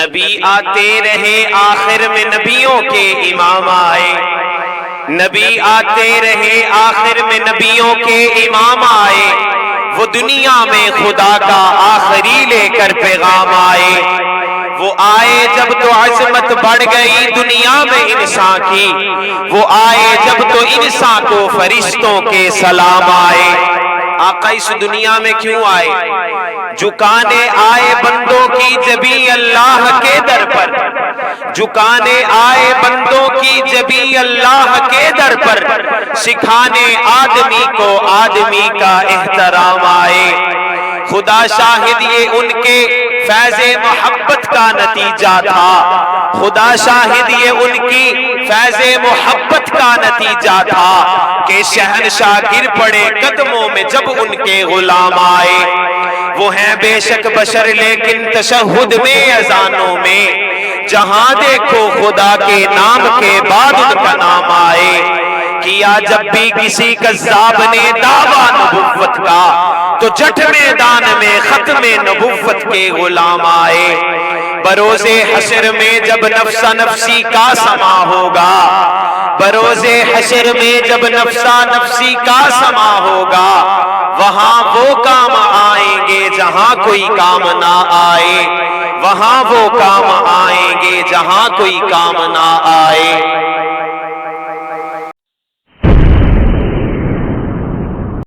نبی آتے رہے آخر میں نبیوں کے امام آئے، نبی آتے رہے آخر میں نبیوں کے امام آئے، وہ دنیا میں خدا کا آخری لے کر پیغام آئے۔ وہ آئے جب تو عظمت بڑھ گئی دنیا میں انسان کی، وہ آئے جب تو انسان کو فرشتوں کے سلام آئے۔ آقا اس دنیا میں کیوں آئے؟ جھکانے آئے بندوں کی جبیں اللہ کے در پر، جھکانے آئے بندوں کی جبیں اللہ کے در پر، سکھانے آدمی کو آدمی کا احترام آئے۔ خدا شاہد یہ ان کے فیض محبت کا نتیجہ تھا، خدا شاہد یہ ان کی فیض محبت کا نتیجہ تھا کہ شہنشاہ گر پڑے قدموں میں جب ان کے غلام آئے۔ وہ ہیں بے شک بشر لیکن تشہد میں اذانوں میں، جہاں دیکھو خدا کے نام کے بعد ان کا نام آئے۔ کیا جب بھی کسی کذاب نے دعویٰ نبوت کا تو جٹ میدان میں ختم نبوت کے غلام آئے۔ بروز حشر میں جب نفسا نفسی کا سما ہوگا، بروز حشر میں جب نفسا نفسی کا سما ہوگا، وہاں وہ کام آئیں گے جہاں کوئی کام نہ آئے، وہاں وہ کام آئیں گے جہاں کوئی کام نہ آئے۔